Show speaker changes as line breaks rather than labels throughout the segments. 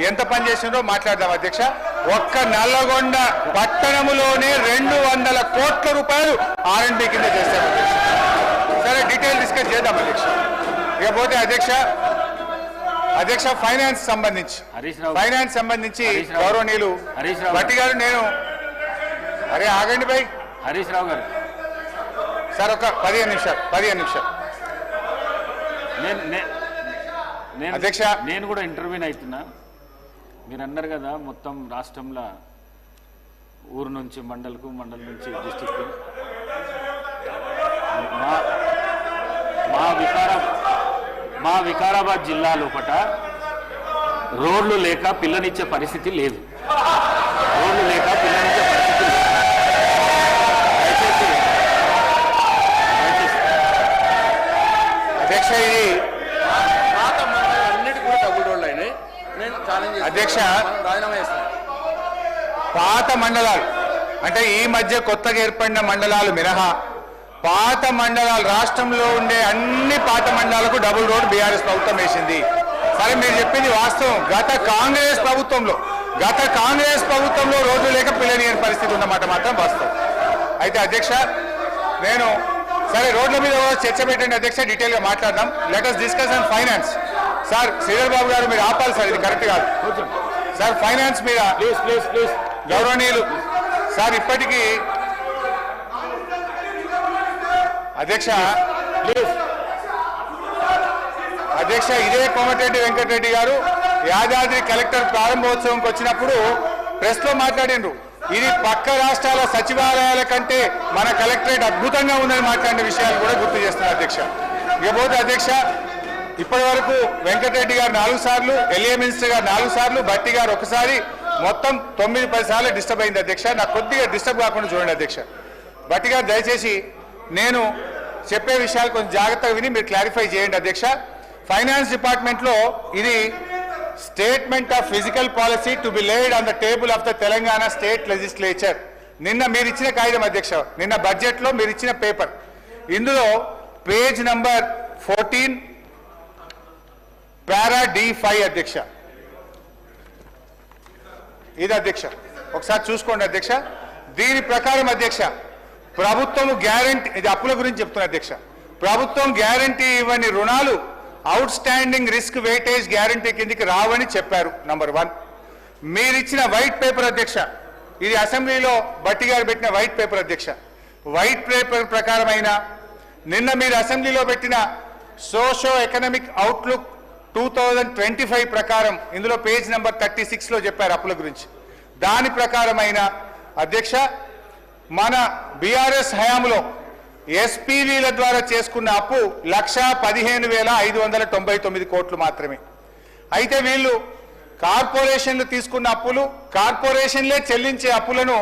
ఎంత పని చేసిందో మాట్లాడదాం అధ్యక్ష. ఒక్క నల్లగొండ పట్టణములోనే 200 కోట్ల రూపాయలు R&D కింద చేశారు అధ్యక్ష. సరే డీటెయిల్ డిస్కస్ చేద్దాం అధ్యక్ష. ఇకపోతే అధ్యక్ష ఫైనాన్స్ సంబంధించి గౌరవనీయులు భట్టి గారు నేను ఆగండి భాయ్
హరీష్ రావు గారు
సార్ ఒక 15 నిమిషాలు అధ్యక్ష
నేను కూడా ఇంటర్వ్యూని అవుతున్నా. మీరు అన్నారు కదా మొత్తం రాష్ట్రంలో ఊరు నుంచి మండలకు మండలం నుంచి డిస్టిక్ మా వికారాబాద్ జిల్లా లోపట రోడ్లు లేక పిల్లనిచ్చే పరిస్థితి లేదు.
అధ్యక్ష ఇది
అన్నిటి కూడా డబుల్ రోడ్లు అయినాయి. నేను ఛాలెంజ్
అధ్యక్ష
రాజీనామా చేస్తాను.
పాత మండలాలు అంటే ఈ మధ్య కొత్తగా ఏర్పడిన మండలాలు మినహా పాత మండలాలు రాష్ట్రంలో ఉండే అన్ని పాత మండలాలకు డబుల్ రోడ్ బీఆర్ఎస్ ప్రభుత్వం వేసింది. సరే మీరు చెప్పింది వాస్తవం. గత కాంగ్రెస్ ప్రభుత్వంలో రోడ్లు లేక పిల్లనియని పరిస్థితి ఉన్నమాట మాత్రం వాస్తవం. అయితే అధ్యక్ష నేను సరే రోడ్ల మీద చర్చ పెట్టండి అధ్యక్ష, డీటెయిల్ గా మాట్లాడదాం. Let us discuss on finance. Sir Sridhar Babu garu మీరు ఆపాలి సార్, ఇది కరెక్ట్ కాదు సార్. ఫైనాన్స్ మీద
ప్లీజ్
గౌరవనీయులు సార్ ఇప్పటికీ అధ్యక్ష ఇదే కోమటిరెడ్డి వెంకటరెడ్డి గారు యాదాద్రి కలెక్టర్ ప్రారంభోత్సవంకి వచ్చినప్పుడు ప్రెస్ లో మాట్లాడిండ్రు. ఇది పక్క రాష్ట్రాల సచివాలయాల కంటే మన కలెక్టరేట్ అద్భుతంగా ఉందని మాట్లాడిన విషయాలు కూడా గుర్తు చేస్తున్నారు అధ్యక్ష. ఇకపోతే అధ్యక్ష ఇప్పటి వరకు వెంకటరెడ్డి గారు 4 సార్లు, ఎల్ఏ మినిస్టర్ గారు 4 సార్లు, భట్టి గారు ఒకసారి, మొత్తం 9-10 సార్లు డిస్టర్బ్ అయింది అధ్యక్ష. నాకు కొద్దిగా డిస్టర్బ్ కాకుండా చూడండి అధ్యక్ష. భట్టి గారు దయచేసి నేను చెప్పే విషయాలు కొంచెం జాగ్రత్తగా విని మీరు క్లారిఫై చేయండి అధ్యక్ష. ఫైనాన్స్ డిపార్ట్మెంట్లో ఇది statement of physical policy to be laid on the table of the Telangana state legislature. నిన్న మీరు ఇచ్చిన కాగితం అధ్యక్ష, నిన్న బడ్జెట్లో మీరు ఇచ్చిన పేపర్, ఇందులో పేజ్ నంబర్ 14 పారా D5 అధ్యక్ష. ఇది అధ్యక్ష ఒకసారి చూసుకోండి అధ్యక్ష. దీని ప్రకారం అధ్యక్ష ప్రభుత్వం గ్యారంటీ, ఇది అప్పుల గురించి చెప్తున్నా అధ్యక్ష, ప్రభుత్వం గ్యారంటీ ఇవ్వని రుణాలు out standing risk weightage guarantee కిందికి రావని చెప్పారు. నంబర్ 1 మీరిచ్చిన వైట్ పేపర్ అధ్యక్ష, ఇది అసెంబ్లీలో భట్టి గారు పెట్టిన వైట్ పేపర్ అధ్యక్ష. వైట్ పేపర్ ప్రకారమైన నిన్న మీరు అసెంబ్లీలో పెట్టిన సోషో ఎకనామిక్ అవుట్లుక్ 2025 ప్రకారం ఇందులో పేజ్ నంబర్ 36లో చెప్పారు అప్పుల గురించి. దాని ప్రకారమైన అధ్యక్ష మన బీఆర్ఎస్ హయాంలో ఎస్పీవీల ద్వారా చేసుకున్న అప్పు 1,15,599 కోట్లు మాత్రమే. అయితే వీళ్ళు కార్పొరేషన్లు తీసుకున్న అప్పులు, కార్పొరేషన్లే చెల్లించే అప్పులను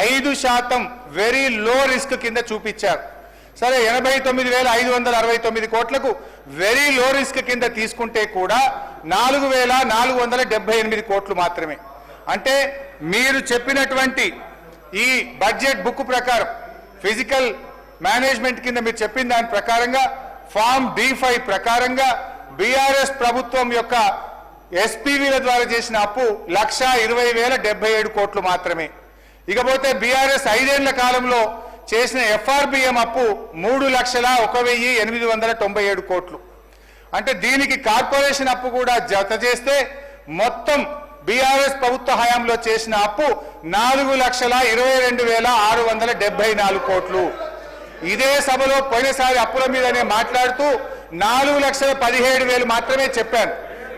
5% వెరీ లో రిస్క్ కింద చూపించారు. సరే 89,569 కోట్లకు వెరీ లో రిస్క్ కింద తీసుకుంటే కూడా 4,478 కోట్లు మాత్రమే. అంటే మీరు చెప్పినటువంటి ఈ బడ్జెట్ బుక్ ప్రకారం ఫిజికల్ మేనేజ్మెంట్ కింద మీరు చెప్పిన దాని ప్రకారంగా ఫామ్ D5 ప్రకారంగా బీఆర్ఎస్ ప్రభుత్వం యొక్క ఎస్పీవీల ద్వారా చేసిన అప్పు 1,20,077 కోట్లు మాత్రమే. ఇకపోతే బీఆర్ఎస్ 5 ఏళ్ల కాలంలో చేసిన FRBM అప్పు 3,01,897 కోట్లు. అంటే దీనికి కార్పొరేషన్ అప్పు కూడా జత చేస్తే మొత్తం బీఆర్ఎస్ ప్రభుత్వ హయాంలో చేసిన అప్పు 4,22,674 కోట్లు. ఇదే సభలో పోయినసారి అప్పుల మీదనే మాట్లాడుతూ 4,17,000 మాత్రమే చెప్పాను.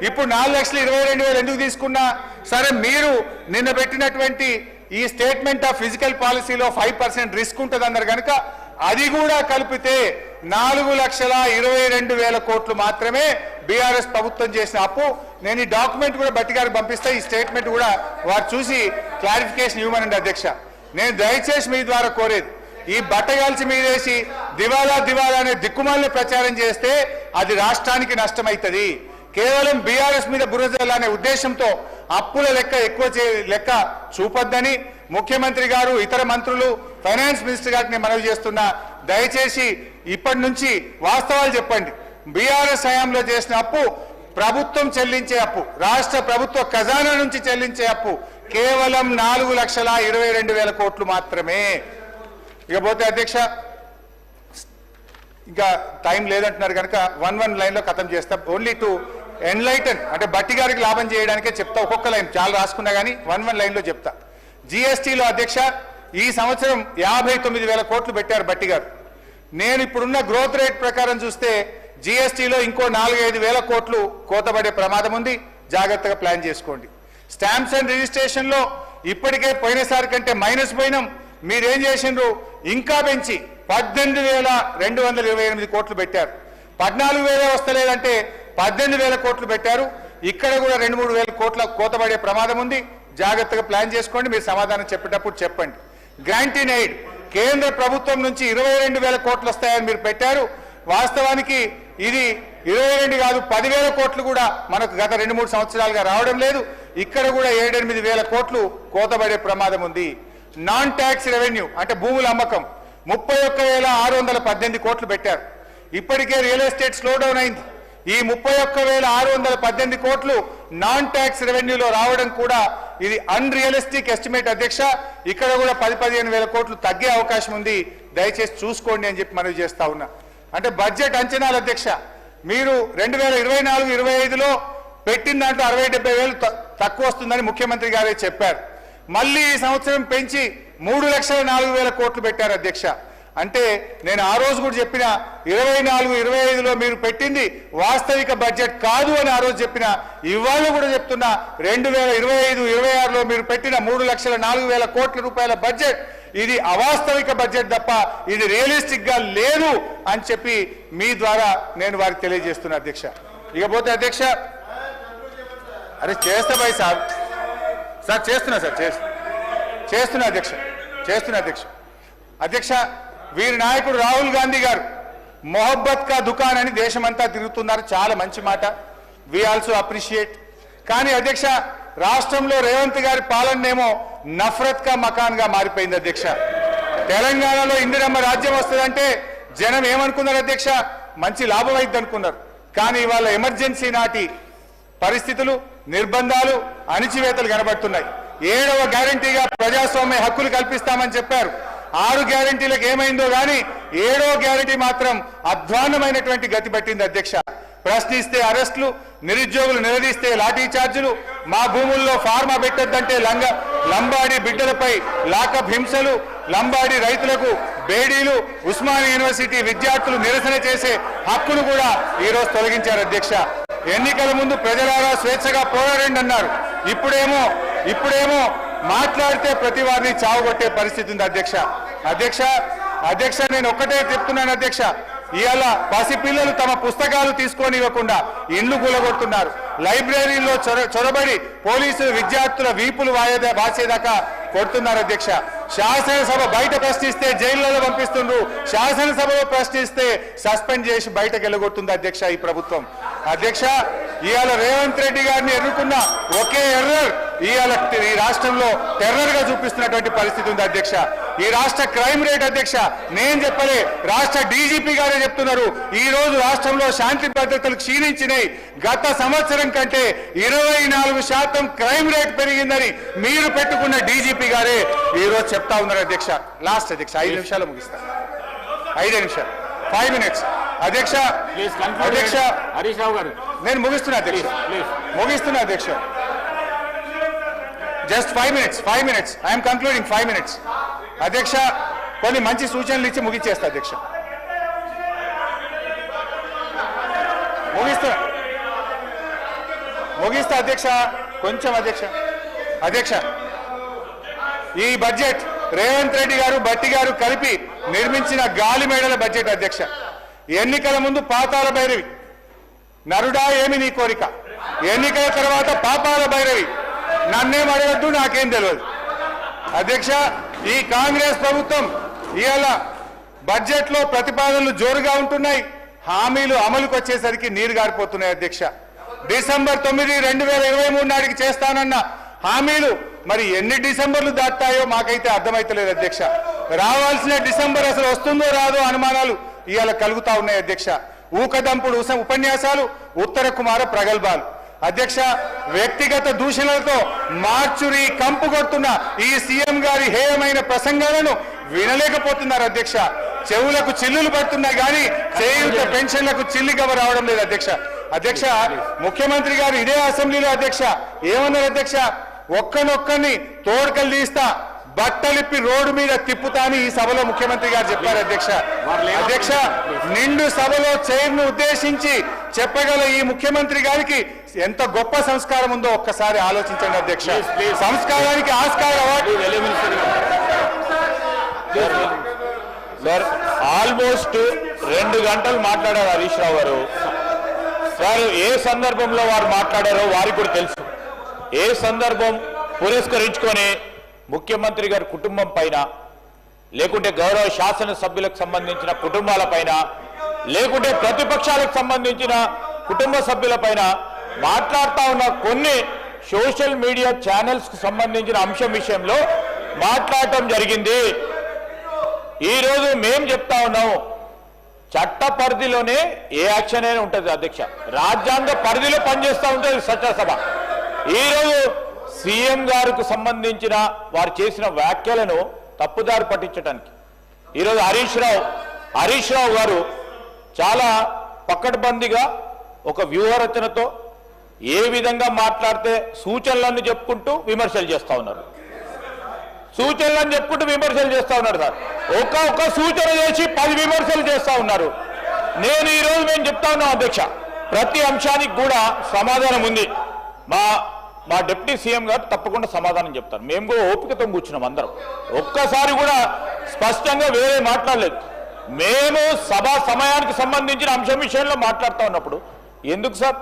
ఇప్పుడు 4,22,000 ఎందుకు తీసుకున్నా? సరే మీరు నిన్న పెట్టినటువంటి ఈ స్టేట్మెంట్ ఆఫ్ ఫిజికల్ పాలసీలో 5% రిస్క్ ఉంటుంది అన్నారు కనుక అది కూడా కలిపితే 4,22,000 కోట్లు మాత్రమే బీఆర్ఎస్ ప్రభుత్వం చేసిన అప్పు. నేను ఈ డాక్యుమెంట్ కూడా భట్టి గారికి పంపిస్తే ఈ స్టేట్మెంట్ కూడా వారు చూసి క్లారిఫికేషన్ ఇవ్వమనండి అధ్యక్ష. నేను దయచేసి మీ ద్వారా కోరేది, ఈ బట్టగాల్చి మీదేసి దివాలా అనే దిక్కుమాలిన ప్రచారం చేస్తే అది రాష్ట్రానికి నష్టమైతుంది. కేవలం బీఆర్ఎస్ మీద బురదలనే ఉద్దేశంతో అప్పుల లెక్క చూపొద్దని ముఖ్యమంత్రి గారు, ఇతర మంత్రులు, ఫైనాన్స్ మినిస్టర్ గారిని మనవి చేస్తున్నా. దయచేసి ఇప్పటి నుంచి వాస్తవాలు చెప్పండి. బీఆర్ఎస్ హయాంలో చేసిన అప్పు ప్రభుత్వం చెల్లించే అప్పు, రాష్ట్ర ప్రభుత్వ ఖజానా నుంచి చెల్లించే అప్పు కేవలం 4,22,000 కోట్లు మాత్రమే. ఇకపోతే అధ్యక్ష, ఇంకా టైం లేదంటున్నారు కనుక వన్ లైన్లో ఖతం చేస్తా. ఓన్లీ టు ఎన్లైటన్, అంటే బట్టి గారికి లాభం చేయడానికే చెప్తా. ఒక్కొక్క లైన్ చాలా రాసుకున్నా కానీ వన్ లైన్లో చెప్తా. జిఎస్టీలో అధ్యక్ష ఈ సంవత్సరం 59,000 కోట్లు పెట్టారు బట్టి గారు. నేను ఇప్పుడున్న గ్రోత్ రేట్ ప్రకారం చూస్తే జిఎస్టీలో ఇంకో 4-5 కోట్లు కోతబడే ప్రమాదం ఉంది. జాగ్రత్తగా ప్లాన్ చేసుకోండి. స్టాంప్స్ అండ్ రిజిస్ట్రేషన్లో ఇప్పటికే పోయినసారి కంటే మైనస్ పోయినాం. మీరేం చేసిండ్రు, ఇంకా పెంచి 18,228 కోట్లు పెట్టారు. 14,000 వస్తలేదంటే 18,000 కోట్లు పెట్టారు. ఇక్కడ కూడా 2-3 కోట్ల కోతబడే ప్రమాదం ఉంది. జాగ్రత్తగా ప్లాన్ చేసుకోండి. మీరు సమాధానం చెప్పేటప్పుడు చెప్పండి. గ్రాంట్ ఇన్ ఎయిడ్ కేంద్ర ప్రభుత్వం నుంచి 22,000 కోట్లు వస్తాయని మీరు పెట్టారు. వాస్తవానికి ఇది 22 కాదు 10,000 కోట్లు కూడా మనకు గత 2-3 సంవత్సరాలుగా రావడం లేదు. ఇక్కడ కూడా 7-8 కోట్లు కోతబడే ప్రమాదం ఉంది. నాన్ ట్యాక్స్ రెవెన్యూ అంటే భూముల అమ్మకం 31,618 కోట్లు పెట్టారు. ఇప్పటికే రియల్ ఎస్టేట్ స్లో డౌన్ అయింది. ఈ 31,618 కోట్లు నాన్ ట్యాక్స్ రెవెన్యూలో రావడం కూడా ఇది అన్రియలిస్టిక్ ఎస్టిమేట్ అధ్యక్ష. ఇక్కడ కూడా 10-15 కోట్లు తగ్గే అవకాశం ఉంది. దయచేసి చూసుకోండి అని చెప్పి మనవి చేస్తా ఉన్నా. అంటే బడ్జెట్ అంచనాలు అధ్యక్ష, మీరు 2024-25లో పెట్టిన దాంట్లో 60-70 తక్కువ వస్తుందని ముఖ్యమంత్రి గారే చెప్పారు. మళ్ళీ ఈ సంవత్సరం పెంచి 3,04,000 కోట్లు పెట్టారు అధ్యక్ష. అంటే నేను ఆ రోజు కూడా చెప్పిన 24-25లో మీరు పెట్టింది వాస్తవిక బడ్జెట్ కాదు అని ఆ రోజు చెప్పిన. ఇవాళ కూడా చెప్తున్నా 2025-26లో మీరు పెట్టిన 3,04,000 కోట్ల రూపాయల బడ్జెట్ ఇది అవాస్తవిక బడ్జెట్ తప్ప ఇది రియలిస్టిక్ గా లేదు అని చెప్పి మీ ద్వారా నేను వారికి తెలియజేస్తున్నా అధ్యక్ష. ఇకపోతే అధ్యక్ష, అరే చేస్తా భాయ్ సార్ చేస్తున్నా అధ్యక్ష. అధ్యక్ష, వీరి నాయకుడు రాహుల్ గాంధీ గారు మొహబ్బత్ కా దుకాన్ అని దేశమంతా తిరుగుతున్నారు. చాలా మంచి మాట, వి ఆల్సో అప్రిషియేట్. కానీ అధ్యక్ష, రాష్ట్రంలో రేవంత్ గారి పాలనేమో నఫరత్ కా మకాన్ గా మారిపోయింది అధ్యక్ష. తెలంగాణలో ఇందిరమ్మ రాజ్యం వస్తుందంటే జనం ఏమనుకున్నారు అధ్యక్ష, మంచి లాభం అయింది అనుకున్నారు. కానీ ఇవాళ ఎమర్జెన్సీ నాటి పరిస్థితులు, నిర్బంధాలు, అణిచివేతలు కనబడుతున్నాయి. 7వ గ్యారంటీగా ప్రజాస్వామ్య హక్కులు కల్పిస్తామని చెప్పారు. 6 గ్యారంటీలకు ఏమైందో కానీ 7వ గ్యారంటీ మాత్రం అధ్వాన్నమైనటువంటి గతి పట్టింది అధ్యక్ష. ప్రశ్నిస్తే అరెస్టులు, నిరుద్యోగులు నిలదీస్తే లాఠీ చార్జీలు, మా భూముల్లో ఫార్మా పెట్టొద్దంటే లంబాడి బిడ్డలపై లాకప్ హింసలు, లంబాడి రైతులకు బేడీలు, ఉస్మానియా యూనివర్సిటీ విద్యార్థులు నిరసన చేసే హక్కును కూడా ఈరోజు తొలగించారు అధ్యక్ష. ఎన్నికల ముందు ప్రజలారా స్వేచ్ఛగా పోరాడండి అన్నారు. ఇప్పుడేమో మాట్లాడితే ప్రతి వారిని చావుగొట్టే పరిస్థితి ఉంది అధ్యక్ష. నేను ఒక్కటే చెప్తున్నాను అధ్యక్ష, ఇవాళ పసిపిల్లలు తమ పుస్తకాలు తీసుకొని ఇవ్వకుండా ఇండ్లు కూలగొడుతున్నారు. లైబ్రరీలో చొరబడి పోలీసులు విద్యార్థుల వీపులు వాసేదాకా కొడుతున్నారు అధ్యక్ష. శాసనసభ బయట ప్రశ్నిస్తే జైళ్లలో పంపిస్తుండ్రు, శాసనసభలో ప్రశ్నిస్తే సస్పెండ్ చేసి బయటకు వెళ్ళగొడుతుంది అధ్యక్ష ఈ ప్రభుత్వం. అధ్యక్ష, ఇవాళ రేవంత్ రెడ్డి గారిని ఎన్నుకున్న ఒకే ఎర్రర్ ఇవాళ ఈ రాష్ట్రంలో టెర్రర్ గా చూపిస్తున్నటువంటి పరిస్థితి ఉంది అధ్యక్ష. ఈ రాష్ట్ర క్రైమ్ రేట్ అధ్యక్ష నేను చెప్పలే, రాష్ట్ర డీజీపీ గారే చెప్తున్నారు. ఈ రోజు రాష్ట్రంలో శాంతి భద్రతలు క్షీణించినాయి. గత సంవత్సరం కంటే 24% క్రైమ్ రేట్ పెరిగిందని మీరు పెట్టుకున్న డీజీపీ గారే ఈ రోజు చెప్తా ఉన్నారు అధ్యక్ష. లాస్ట్ అధ్యక్ష 5 నిమిషాలు ముగిస్తా. 5 నిమిషాలు 5 మినిట్స్ అధ్యక్ష.
హరీష్ రావు గారు
నేను ముగిస్తున్నా అధ్యక్ష. Just 5 minutes I'm concluding 5 minutes అధ్యక్ష. కొన్ని మంచి సూచనలు ఇచ్చి ముగిచ్చేస్తా అధ్యక్ష. ముగిస్తా అధ్యక్ష. కొంచెం అధ్యక్ష ఈ బడ్జెట్ రేవంత్ రెడ్డి గారు బట్టి గారు కలిపి నిర్మించిన గాలి మేడల బడ్జెట్ అధ్యక్ష. ఎన్నికల ముందు పాతాల భైరవి, నరుడా ఏమి నీ కోరిక, ఎన్నికల తర్వాత పాపాల భైరవి, నన్నేం అడగద్దు నాకేం తెలియదు అధ్యక్ష. ఈ కాంగ్రెస్ ప్రభుత్వం ఇవాళ బడ్జెట్ లో ప్రతిపాదనలు జోరుగా ఉంటున్నాయి, హామీలు అమలుకు వచ్చేసరికి నీరు గారిపోతున్నాయి అధ్యక్ష. డిసెంబర్ 9, 2023 నాటికి చేస్తానన్న హామీలు మరి ఎన్ని డిసెంబర్లు దాటాయో మాకైతే అర్థమైతలేదు అధ్యక్ష. రావాల్సిన డిసెంబర్ అసలు వస్తుందో రాదో అనుమానాలు ఇవాళ కలుగుతా ఉన్నాయి అధ్యక్ష. ఊకదంపుడు ఉపన్యాసాలు, ఉత్తర కుమార ప్రగల్భాలు. అధ్యక్ష, వ్యక్తిగత దూషణలతో మార్చురి కంపు కొడుతున్న ఈ సీఎం గారి హేయమైన ప్రసంగాలను వినలేకపోతున్నారు అధ్యక్ష. చెవులకు చిల్లులు పడుతున్నాయి కానీ చేయూత పెన్షన్లకు చిల్లిగవ రావడం లేదు అధ్యక్ష. అధ్యక్ష, ముఖ్యమంత్రి గారు ఇదే అసెంబ్లీలో అధ్యక్ష ఏమన్నారు అధ్యక్ష, ఒక్కనొక్కని తోడుకలు తీస్తా, బట్టలిప్పి రోడ్డు మీద తిప్పుతా అని ఈ సభలో ముఖ్యమంత్రి గారు చెప్పారు అధ్యక్ష. అధ్యక్ష, నిండు సభలో చైర్ను ఉద్దేశించి చెప్పగల ఈ ముఖ్యమంత్రి గారికి ఎంత గొప్ప సంస్కారం ఉందో ఒక్కసారి ఆలోచించండి అధ్యక్ష. సంస్కారానికి ఆస్కార్ అవార్డు
సార్ ఆల్మోస్ట్ 2 గంటలు మాట్లాడారు హరీష్ రావు గారు. సార్ ఏ సందర్భంలో వారు మాట్లాడారో వారికి కూడా తెలుసు. ఏ సందర్భం పురస్కరించుకొని ముఖ్యమంత్రి గారి కుటుంబం పైన, లేకుంటే గౌరవ శాసనసభ్యులకు సంబంధించిన కుటుంబాల పైన, లేకుంటే ప్రతిపక్షాలకు సంబంధించిన కుటుంబ సభ్యుల పైన మాట్లాడుతూ ఉన్న కొన్ని సోషల్ మీడియా ఛానల్స్ కు సంబంధించిన అంశం విషయంలో మాట్లాడటం జరిగింది. ఈరోజు మేము చెప్తా ఉన్నాము, చట్ట పరిధిలోనే ఏ యాక్షన్ అయినా ఉంటుంది అధ్యక్ష. రాజ్యాంగ పరిధిలో పనిచేస్తూ ఉంటుంది చట్టసభ. ఈరోజు సీఎం గారికి సంబంధించిన వారు చేసిన వ్యాఖ్యలను తప్పుదారి పట్టించడానికి ఈరోజు హరీష్ రావు గారు చాలా పకడ్బందీగా ఒక వ్యూహరచనతో ఏ విధంగా మాట్లాడితే సూచనలను చెప్పుకుంటూ విమర్శలు చేస్తూ ఉన్నారు. సూచనలను చెప్పుకుంటూ విమర్శలు చేస్తూ ఉన్నారు సార్. ఒక్క సూచన చేసి 10 విమర్శలు చేస్తూ ఉన్నారు. నేను ఈరోజు మేము చెప్తా ఉన్నాం అధ్యక్ష, ప్రతి అంశానికి కూడా సమాధానం ఉంది. మా డిప్యూటీ సీఎం గారు తప్పకుండా సమాధానం చెప్తారు. మేము కూడా ఓపికతో కూర్చున్నాం అందరం. ఒక్కసారి కూడా స్పష్టంగా వేరే మాట్లాడలేదు. మేము సభా సమయానికి సంబంధించిన అంశం విషయంలో మాట్లాడుతూ ఉన్నప్పుడు ఎందుకు సార్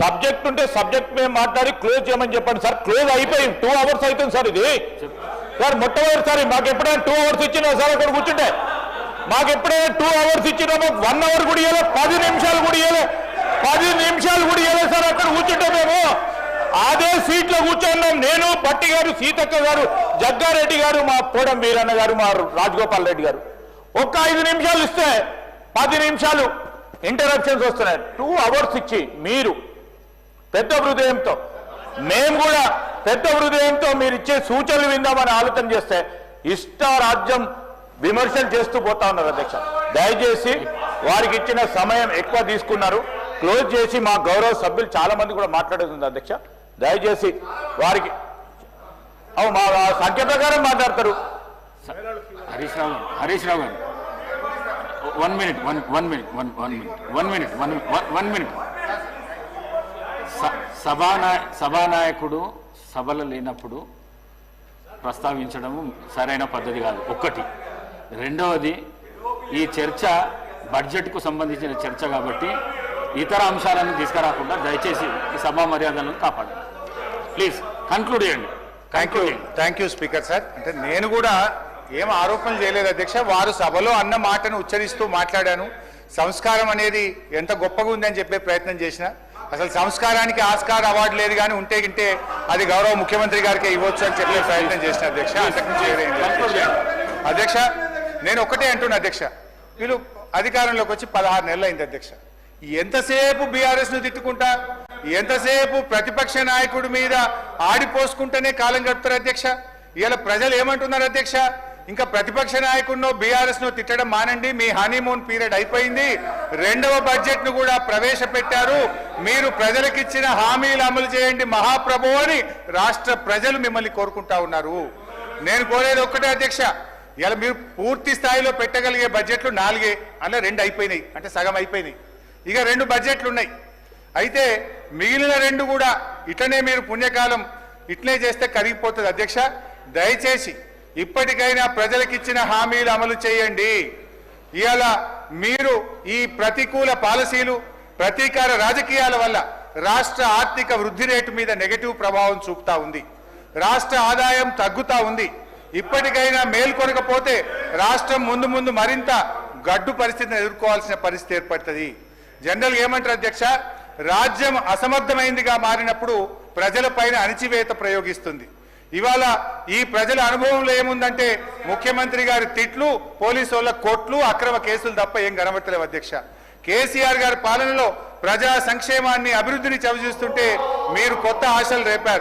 సబ్జెక్ట్ ఉంటే సబ్జెక్ట్ మేము మాట్లాడి క్లోజ్ చేయమని చెప్పండి సార్. క్లోజ్ అయిపోయింది, 2 అవర్స్ అవుతుంది సార్. ఇది సార్ మొట్టమొదటిసారి మాకు ఎప్పుడైనా 2 అవర్స్ ఇచ్చినా సార్ అక్కడ కూర్చుంటే, మాకు ఎప్పుడైనా 2 అవర్స్ ఇచ్చినా మాకు 1 అవర్ కూడా ఇవ్వలే, 10 నిమిషాలు కూడా ఇవ్వలే, 10 నిమిషాలు కూడా ఇవ్వలేదు సార్. అక్కడ కూర్చుంటే మేము అదే సీట్లో కూర్చున్నాం. నేను, పట్టి గారు, సీతక్క గారు, జగ్గారెడ్డి గారు, మా పోడం వీరన్న గారు, మా రాజగోపాల్ రెడ్డి గారు. ఒక్క 5 నిమిషాలు ఇస్తే 10 నిమిషాలు ఇంటరప్షన్స్ వస్తున్నాయి. 2 అవర్స్ ఇచ్చి మీరు పెద్ద హృదయంతో, మేము కూడా పెద్ద హృదయంతో మీరు ఇచ్చే సూచనలు విందామని ఆలోచన చేస్తే ఇష్టారాజ్యం విమర్శలు చేస్తూ పోతా ఉన్నారు అధ్యక్ష. దయచేసి వారికి ఇచ్చిన సమయం ఎక్కువ తీసుకున్నారు. క్లోజ్ చేసి మా గౌరవ సభ్యులు చాలా మంది కూడా మాట్లాడుతుంది అధ్యక్ష. దయచేసి వారికి మా సంఖ్య ప్రకారం మాట్లాడతారు.
హరీష్ రావు గారు 1 మినిట్. సభానాయకుడు సభలు లేనప్పుడు ప్రస్తావించడము సరైన పద్ధతి కాదు. ఒకటి. రెండవది, ఈ చర్చ బడ్జెట్కు సంబంధించిన చర్చ కాబట్టి ఇతర అంశాలను తీసుకురాకుండా దయచేసి ఈ సభా మర్యాదలను కాపాడండి. ప్లీజ్ కన్క్లూడ్ చేయండి.
Thank you speaker sir. అంటే నేను కూడా ఏం ఆరోపణలు చేయలేదు అధ్యక్ష. వారు సభలో అన్న మాటను ఉచ్చరిస్తూ మాట్లాడాను. సంస్కారం అనేది ఎంత గొప్పగా ఉందని చెప్పే ప్రయత్నం చేసిన, అసలు సంస్కారానికి ఆస్కార్ అవార్డు లేదు కానీ ఉంటే గింటే అది గౌరవ ముఖ్యమంత్రి గారికి ఇవ్వచ్చు అని చెప్పే ప్రయత్నం చేసిన అధ్యక్ష. అంతకుమించి అధ్యక్ష, నేను ఒకటే అంటున్నా అధ్యక్ష, వీళ్ళు అధికారంలోకి వచ్చి 16 నెలలు అయింది అధ్యక్ష. ఎంతసేపు బీఆర్ఎస్ ను తిట్టుకుంటా, ఎంతసేపు ప్రతిపక్ష నాయకుడి మీద ఆడిపోసుకుంటేనే కాలం గడుపుతారు అధ్యక్ష. ఇవాళ ప్రజలు ఏమంటున్నారు అధ్యక్ష, ఇంకా ప్రతిపక్ష నాయకుడినో బీఆర్ఎస్ ను తిట్టడం మానండి, మీ హనీమూన్ పీరియడ్ అయిపోయింది, 2వ బడ్జెట్ ను కూడా ప్రవేశపెట్టారు, మీరు ప్రజలకిచ్చిన హామీలు అమలు చేయండి మహాప్రభు అని రాష్ట్ర ప్రజలు మిమ్మల్ని కోరుకుంటా ఉన్నారు. నేను కోరేది ఒక్కటే అధ్యక్ష, ఇలా మీరు పూర్తి స్థాయిలో పెట్టగలిగే బడ్జెట్లు 4, అలా 2 అయిపోయినాయి, అంటే సగం అయిపోయినాయి. ఇక 2 బడ్జెట్లు ఉన్నాయి. అయితే మిగిలిన 2 కూడా ఇట్లనే మీరు పుణ్యకాలం ఇట్లనే చేస్తే కరిగిపోతుంది అధ్యక్ష. దయచేసి ఇప్పటికైనా ప్రజలకిచ్చిన హామీలు అమలు చేయండి. ఇవాళ మీరు ఈ ప్రతికూల పాలసీలు, ప్రతీకార రాజకీయాల వల్ల రాష్ట్ర ఆర్థిక వృద్ధి రేటు మీద నెగటివ్ ప్రభావం చూపుతా ఉంది. రాష్ట్ర ఆదాయం తగ్గుతా ఉంది. ఇప్పటికైనా మేల్కొనకపోతే రాష్ట్రం ముందు మరింత గడ్డు పరిస్థితిని ఎదుర్కోవాల్సిన పరిస్థితి ఏర్పడుతుంది. జనరల్ ఏమంటారు అధ్యక్ష, రాజ్యం అసమర్థమైందిగా మారినప్పుడు ప్రజలపైన అణిచివేత ప్రయోగిస్తుంది. ఇవాళ ఈ ప్రజల అనుభవంలో ఏముందంటే ముఖ్యమంత్రి గారి తిట్లు, పోలీసు వాళ్ళ కోట్లు, అక్రమ కేసులు తప్ప ఏం కనబడతలేవు అధ్యక్ష. కేసీఆర్ గారి పాలనలో ప్రజా సంక్షేమాన్ని అభివృద్ధిని చవిచూస్తుంటే మీరు కొత్త ఆశలు రేపారు.